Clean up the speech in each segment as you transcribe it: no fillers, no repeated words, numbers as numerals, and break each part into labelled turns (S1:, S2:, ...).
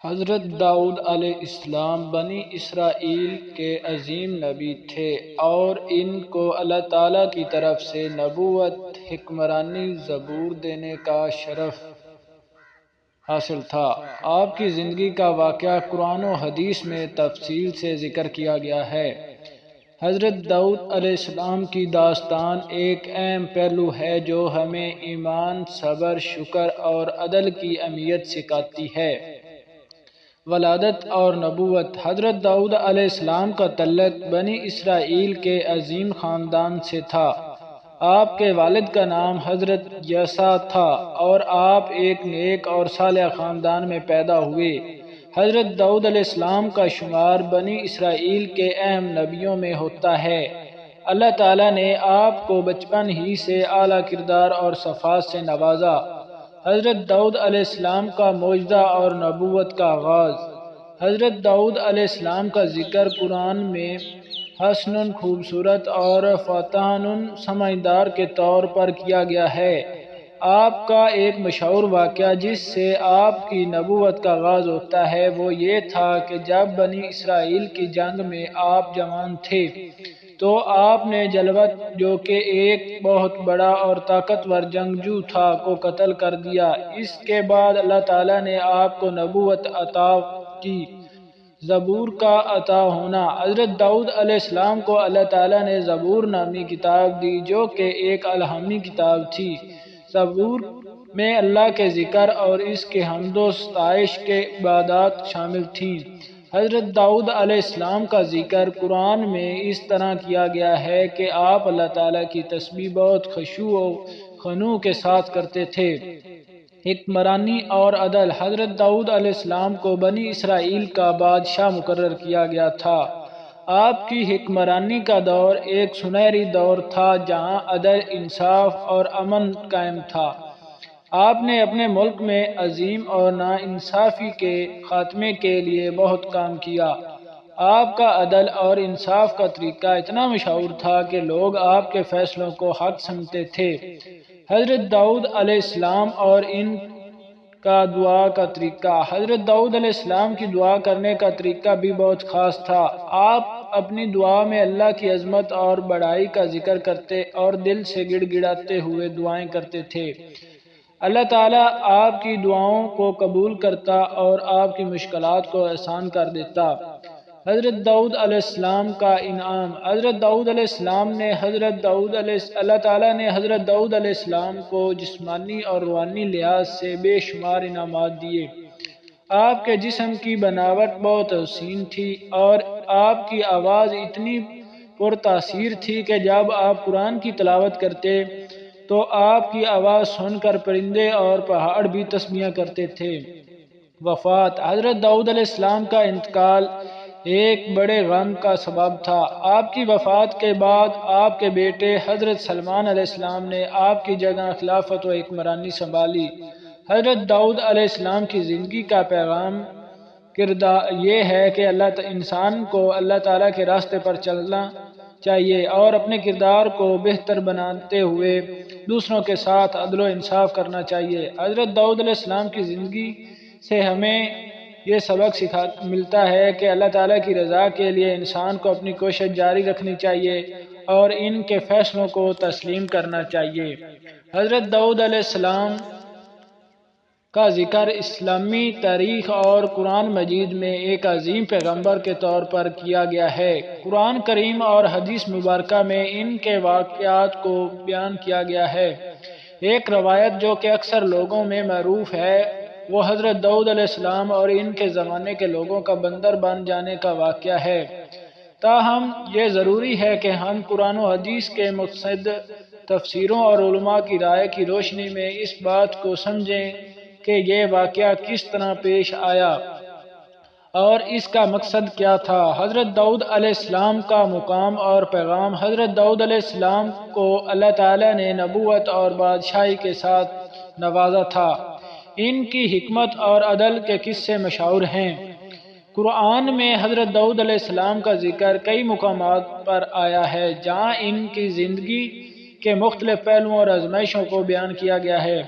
S1: حضرت داؤد علیہ السلام بنی اسرائیل کے عظیم نبی تھے اور ان کو اللہ تعالیٰ کی طرف سے نبوت، حکمرانی، زبور دینے کا شرف حاصل تھا۔ آپ کی زندگی کا واقعہ قرآن و حدیث میں تفصیل سے ذکر کیا گیا ہے۔ حضرت داؤد علیہ السلام کی داستان ایک اہم پہلو ہے جو ہمیں ایمان، صبر، شکر اور عدل کی اہمیت سکھاتی ہے۔ ولادت اور نبوت۔ حضرت داؤد علیہ السلام کا تعلق بنی اسرائیل کے عظیم خاندان سے تھا۔ آپ کے والد کا نام حضرت یسع تھا اور آپ ایک نیک اور صالح خاندان میں پیدا ہوئے۔ حضرت داؤد علیہ السلام کا شمار بنی اسرائیل کے اہم نبیوں میں ہوتا ہے۔ اللہ تعالیٰ نے آپ کو بچپن ہی سے اعلیٰ کردار اور صفات سے نوازا۔ حضرت داؤد علیہ السلام کا معجزہ اور نبوت کا آغاز۔ حضرت داؤد علیہ السلام کا ذکر قرآن میں حسن، خوبصورت اور فاتحن، سمجھدار کے طور پر کیا گیا ہے۔ آپ کا ایک مشہور واقعہ جس سے آپ کی نبوت کا آغاز ہوتا ہے وہ یہ تھا کہ جب بنی اسرائیل کی جنگ میں آپ جوان تھے تو آپ نے جلوت، جو کہ ایک بہت بڑا اور طاقتور جنگجو تھا، کو قتل کر دیا۔ اس کے بعد اللہ تعالیٰ نے آپ کو نبوت عطا کی۔ زبور کا عطا ہونا۔ حضرت داؤد علیہ السلام کو اللہ تعالیٰ نے زبور نامی کتاب دی جو کہ ایک الہامی کتاب تھی۔ زبور میں اللہ کے ذکر اور اس کے حمد و ستائش کے عبادات شامل تھیں۔ حضرت داؤد علیہ السلام کا ذکر قرآن میں اس طرح کیا گیا ہے کہ آپ اللہ تعالیٰ کی تسبیح بہت خشوع و خنوع کے ساتھ کرتے تھے۔ حکمرانی اور عدل۔ حضرت داؤد علیہ السلام کو بنی اسرائیل کا بادشاہ مقرر کیا گیا تھا۔ آپ کی حکمرانی کا دور ایک سنہری دور تھا جہاں عدل، انصاف اور امن قائم تھا۔ آپ نے اپنے ملک میں عظیم اور ناانصافی کے خاتمے کے لیے بہت کام کیا۔ آپ کا عدل اور انصاف کا طریقہ اتنا مشہور تھا کہ لوگ آپ کے فیصلوں کو حق سمجھتے تھے۔ حضرت داؤد علیہ السلام اور ان کا دعا کا طریقہ۔ حضرت داؤد علیہ السلام کی دعا کرنے کا طریقہ بھی بہت خاص تھا۔ آپ اپنی دعا میں اللہ کی عظمت اور بڑائی کا ذکر کرتے اور دل سے گڑ گڑاتے ہوئے دعائیں کرتے تھے۔ اللہ تعالیٰ آپ کی دعاؤں کو قبول کرتا اور آپ کی مشکلات کو آسان کر دیتا۔ حضرت داؤد علیہ السلام کا انعام۔ حضرت داؤد علیہ السلام نے اللہ تعالیٰ نے حضرت داؤد علیہ السلام کو جسمانی اور روحانی لحاظ سے بے شمار انعامات دیے۔ آپ کے جسم کی بناوٹ بہت حسین تھی اور آپ کی آواز اتنی پرتاثیر تھی کہ جب آپ قرآن کی تلاوت کرتے تو آپ کی آواز سن کر پرندے اور پہاڑ بھی تسبیحاں کرتے تھے۔ وفات۔ حضرت داؤد علیہ السلام کا انتقال ایک بڑے غم کا سبب تھا۔ آپ کی وفات کے بعد آپ کے بیٹے حضرت سلمان علیہ السلام نے آپ کی جگہ خلافت و حکمرانی سنبھالی۔ حضرت داؤد علیہ السلام کی زندگی کا پیغام کردار یہ ہے کہ انسان کو اللہ تعالیٰ کے راستے پر چلنا چاہیے اور اپنے کردار کو بہتر بناتے ہوئے دوسروں کے ساتھ عدل و انصاف کرنا چاہیے۔ حضرت داؤد علیہ السلام کی زندگی سے ہمیں یہ سبق ملتا ہے کہ اللہ تعالیٰ کی رضا کے لیے انسان کو اپنی کوشش جاری رکھنی چاہیے اور ان کے فیصلوں کو تسلیم کرنا چاہیے۔ حضرت داؤد علیہ السلام کا ذکر اسلامی تاریخ اور قرآن مجید میں ایک عظیم پیغمبر کے طور پر کیا گیا ہے۔ قرآن کریم اور حدیث مبارکہ میں ان کے واقعات کو بیان کیا گیا ہے۔ ایک روایت جو کہ اکثر لوگوں میں معروف ہے وہ حضرت داؤد علیہ السلام اور ان کے زمانے کے لوگوں کا بندر بن جانے کا واقعہ ہے۔ تاہم یہ ضروری ہے کہ ہم قرآن و حدیث کے مقصد تفسیروں اور علماء کی رائے کی روشنی میں اس بات کو سمجھیں کہ یہ واقعہ کس طرح پیش آیا اور اس کا مقصد کیا تھا۔ حضرت داؤد علیہ السلام کا مقام اور پیغام۔ حضرت داؤد علیہ السلام کو اللہ تعالیٰ نے نبوت اور بادشاہی کے ساتھ نوازا تھا۔ ان کی حکمت اور عدل کے قصے مشہور ہیں۔ قرآن میں حضرت داؤد علیہ السلام کا ذکر کئی مقامات پر آیا ہے جہاں ان کی زندگی کے مختلف پہلوؤں اور آزمائشوں کو بیان کیا گیا ہے۔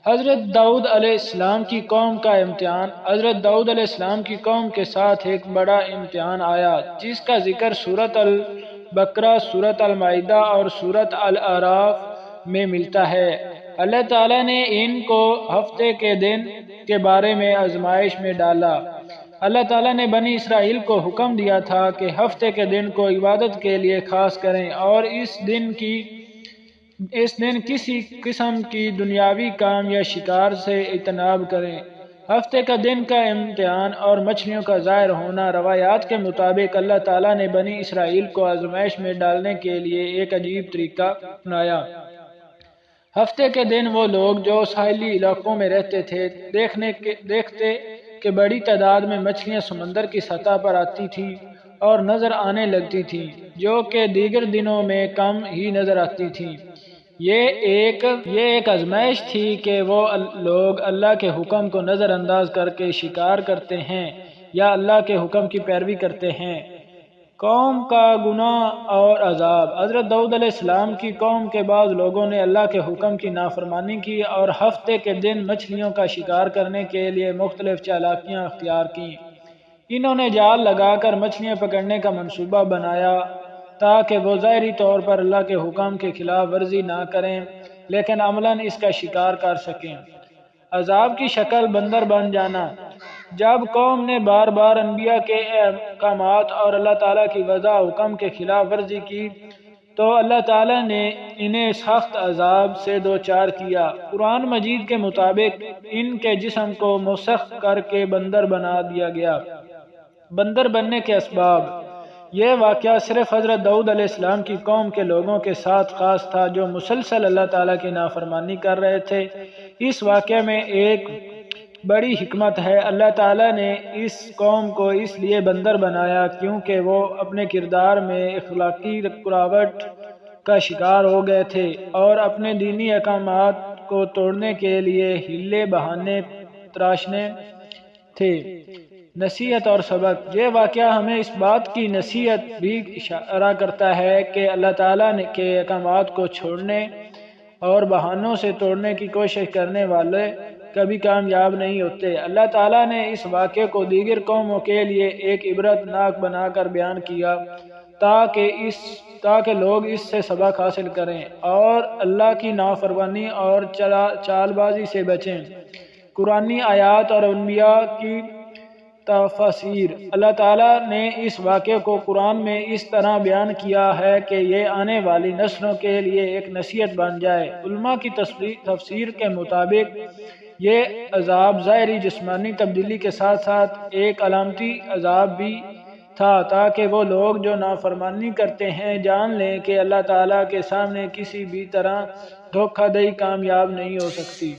S1: حضرت داؤد علیہ السلام کی قوم کا امتحان۔ حضرت داؤد علیہ السلام کی قوم کے ساتھ ایک بڑا امتحان آیا جس کا ذکر سورۃ البقرہ، سورۃ المائدہ اور سورۃ الاعراف میں ملتا ہے۔ اللہ تعالیٰ نے ان کو ہفتے کے دن کے بارے میں آزمائش میں ڈالا۔ اللہ تعالیٰ نے بنی اسرائیل کو حکم دیا تھا کہ ہفتے کے دن کو عبادت کے لیے خاص کریں اور اس دن کسی قسم کی دنیاوی کام یا شکار سے اجتناب کریں۔ ہفتے کا دن کا امتحان اور مچھلیوں کا ظاہر ہونا روایات کے مطابق اللہ تعالیٰ نے بنی اسرائیل کو آزمائش میں ڈالنے کے لیے ایک عجیب طریقہ اپنایا۔ ہفتے کے دن وہ لوگ جو ساحلی علاقوں میں رہتے تھے دیکھتے کہ بڑی تعداد میں مچھلیاں سمندر کی سطح پر آتی تھیں اور نظر آنے لگتی تھیں، جو کہ دیگر دنوں میں کم ہی نظر آتی تھیں۔ یہ ایک آزمائش تھی کہ وہ لوگ اللہ کے حکم کو نظر انداز کر کے شکار کرتے ہیں یا اللہ کے حکم کی پیروی کرتے ہیں۔ قوم کا گناہ اور عذاب۔ حضرت داؤد علیہ السلام کی قوم کے بعض لوگوں نے اللہ کے حکم کی نافرمانی کی اور ہفتے کے دن مچھلیوں کا شکار کرنے کے لیے مختلف چالاکیاں اختیار کیں۔ انہوں نے جال لگا کر مچھلیاں پکڑنے کا منصوبہ بنایا تاکہ وہ ظاہری طور پر اللہ کے حکم کے خلاف ورزی نہ کریں لیکن عملاً اس کا شکار کر سکیں۔ عذاب کی شکل بندر بن جانا۔ جب قوم نے بار بار انبیاء کے احکامات اور اللہ تعالیٰ کی وضع حکم کے خلاف ورزی کی تو اللہ تعالیٰ نے انہیں سخت عذاب سے دوچار کیا۔ قرآن مجید کے مطابق ان کے جسم کو مسخ کر کے بندر بنا دیا گیا۔ بندر بننے کے اسباب۔ یہ واقعہ صرف حضرت داؤد علیہ السلام کی قوم کے لوگوں کے ساتھ خاص تھا جو مسلسل اللہ تعالیٰ کی نافرمانی کر رہے تھے۔ اس واقعے میں ایک بڑی حکمت ہے۔ اللہ تعالیٰ نے اس قوم کو اس لیے بندر بنایا کیونکہ وہ اپنے کردار میں اخلاقی رکاوٹ کا شکار ہو گئے تھے اور اپنے دینی احکامات کو توڑنے کے لیے ہیلے بہانے تراشنے تھے۔ نصیحت اور سبق۔ یہ واقعہ ہمیں اس بات کی نصیحت بھی اشارہ کرتا ہے کہ اللہ تعالیٰ کے احکامات کو چھوڑنے اور بہانوں سے توڑنے کی کوشش کرنے والے کبھی کامیاب نہیں ہوتے۔ اللہ تعالیٰ نے اس واقعے کو دیگر قوموں کے لیے ایک عبرت ناک بنا کر بیان کیا تاکہ لوگ اس سے سبق حاصل کریں اور اللہ کی نافرمانی اور چال بازی سے بچیں۔ قرآنی آیات اور انبیاء کی تفاسیر۔ اللہ تعالیٰ نے اس واقعے کو قرآن میں اس طرح بیان کیا ہے کہ یہ آنے والی نسلوں کے لیے ایک نصیحت بن جائے۔ علماء کی تفسیر کے مطابق یہ عذاب ظاہری جسمانی تبدیلی کے ساتھ ساتھ ایک علامتی عذاب بھی تھا تاکہ وہ لوگ جو نافرمانی کرتے ہیں جان لیں کہ اللہ تعالیٰ کے سامنے کسی بھی طرح دھوکہ دہی کامیاب نہیں ہو سکتی۔